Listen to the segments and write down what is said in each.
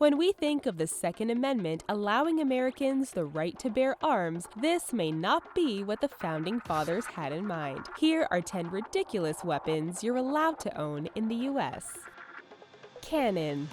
When we think of the Second Amendment allowing Americans the right to bear arms, this may not be what the Founding Fathers had in mind. Here are 10 ridiculous weapons you're allowed to own in the U.S. Cannon.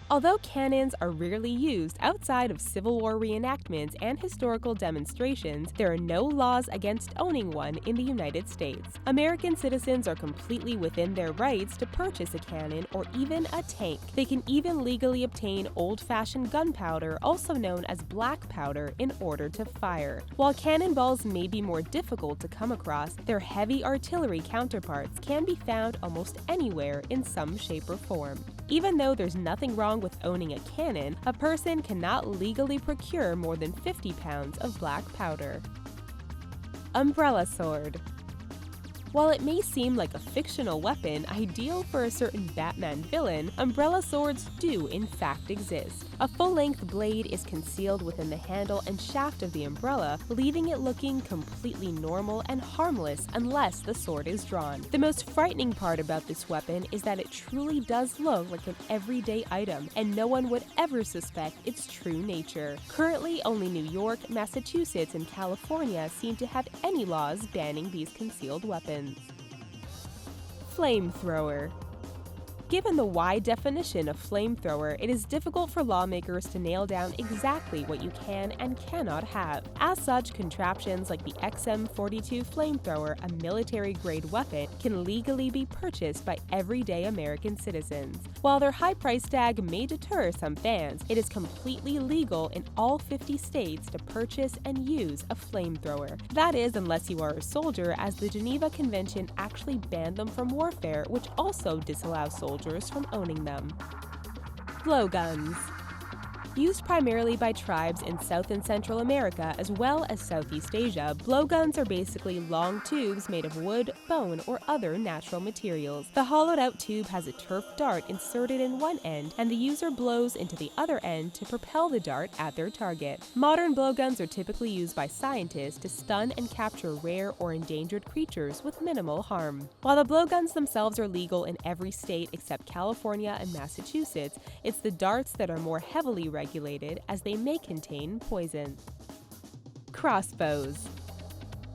Although cannons are rarely used outside of Civil War reenactments and historical demonstrations, there are no laws against owning one in the United States. American citizens are completely within their rights to purchase a cannon or even a tank. They can even legally obtain old-fashioned gunpowder, also known as black powder, in order to fire. While cannonballs may be more difficult to come across, their heavy artillery counterparts can be found almost anywhere in some shape or form. Even though there's nothing wrong with owning a cannon, a person cannot legally procure more than 50 pounds of black powder. Umbrella sword. While it may seem like a fictional weapon ideal for a certain Batman villain, umbrella swords do in fact exist. A full-length blade is concealed within the handle and shaft of the umbrella, leaving it looking completely normal and harmless unless the sword is drawn. The most frightening part about this weapon is that it truly does look like an everyday item, and no one would ever suspect its true nature. Currently, only New York, Massachusetts, and California seem to have any laws banning these concealed weapons. Flamethrower. Given the wide definition of flamethrower, it is difficult for lawmakers to nail down exactly what you can and cannot have. As such, contraptions like the XM42 flamethrower, a military-grade weapon, can legally be purchased by everyday American citizens. While their high price tag may deter some fans, it is completely legal in all 50 states to purchase and use a flamethrower. That is, unless you are a soldier, as the Geneva Convention actually banned them from warfare, which also disallows soldiers from owning them. Blowguns. Used primarily by tribes in South and Central America as well as Southeast Asia, blowguns are basically long tubes made of wood, bone, or other natural materials. The hollowed-out tube has a turf dart inserted in one end, and the user blows into the other end to propel the dart at their target. Modern blowguns are typically used by scientists to stun and capture rare or endangered creatures with minimal harm. While the blowguns themselves are legal in every state except California and Massachusetts, it's the darts that are more heavily regulated as they may contain poison. Crossbows.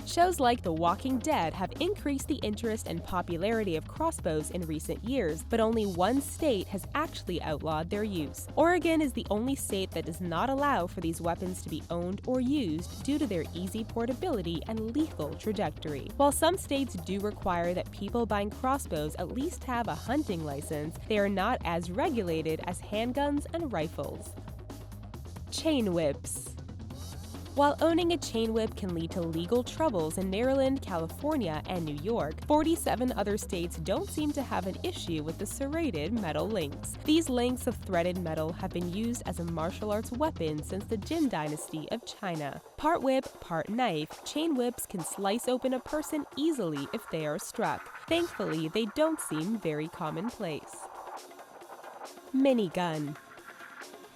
Shows like The Walking Dead have increased the interest and popularity of crossbows in recent years, but only one state has actually outlawed their use. Oregon is the only state that does not allow for these weapons to be owned or used due to their easy portability and lethal trajectory. While some states do require that people buying crossbows at least have a hunting license, they are not as regulated as handguns and rifles. Chain whips. While owning a chain whip can lead to legal troubles in Maryland, California, and New York, 47 other states don't seem to have an issue with the serrated metal links. These links of threaded metal have been used as a martial arts weapon since the Jin dynasty of China. Part whip, part knife, chain whips can slice open a person easily if they are struck. Thankfully, they don't seem very commonplace. Minigun.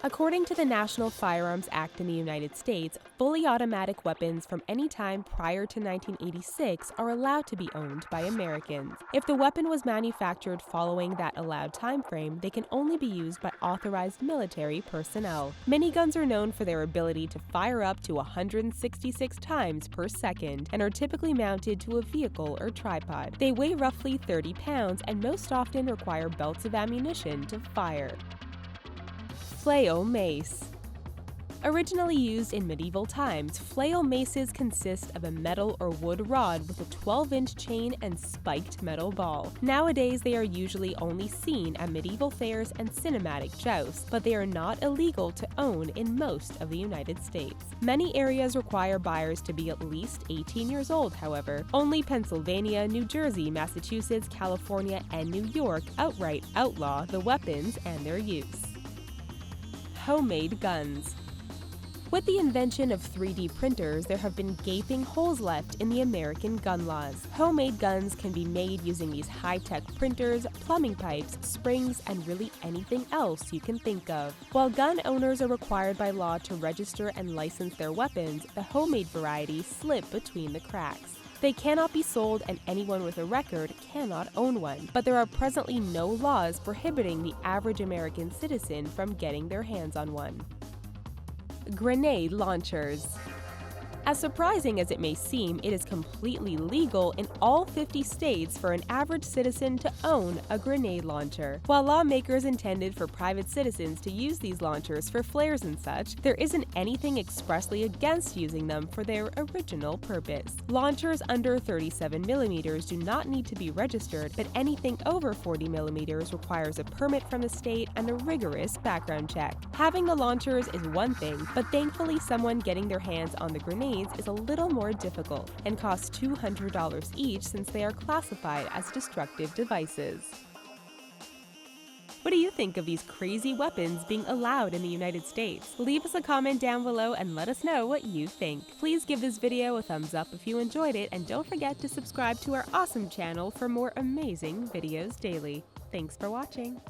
According to the National Firearms Act in the United States, fully automatic weapons from any time prior to 1986 are allowed to be owned by Americans. If the weapon was manufactured following that allowed time frame, they can only be used by authorized military personnel. Miniguns are known for their ability to fire up to 166 times per second and are typically mounted to a vehicle or tripod. They weigh roughly 30 pounds and most often require belts of ammunition to fire. FLAIL mace. Originally used in medieval times, flail maces consist of a metal or wood rod with a 12-inch chain and spiked metal ball. Nowadays, they are usually only seen at medieval fairs and cinematic jousts, but they are not illegal to own in most of the United States. Many areas require buyers to be at least 18 years old, however. Only Pennsylvania, New Jersey, Massachusetts, California, and New York outright outlaw the weapons and their use. Homemade guns. With the invention of 3D printers, there have been gaping holes left in the American gun laws. Homemade guns can be made using these high-tech printers, plumbing pipes, springs, and really anything else you can think of. While gun owners are required by law to register and license their weapons, the homemade variety slip between the cracks. They cannot be sold and anyone with a record cannot own one, but there are presently no laws prohibiting the average American citizen from getting their hands on one. Grenade launchers. As surprising as it may seem, it is completely legal in all 50 states for an average citizen to own a grenade launcher. While lawmakers intended for private citizens to use these launchers for flares and such, there isn't anything expressly against using them for their original purpose. Launchers under 37mm do not need to be registered, but anything over 40mm requires a permit from the state and a rigorous background check. Having the launchers is one thing, but thankfully someone getting their hands on the grenades is a little more difficult and costs $200 each since they are classified as destructive devices. What do you think of these crazy weapons being allowed in the United States? Leave us a comment down below and let us know what you think. Please give this video a thumbs up if you enjoyed it, and don't forget to subscribe to our awesome channel for more amazing videos daily. Thanks for watching.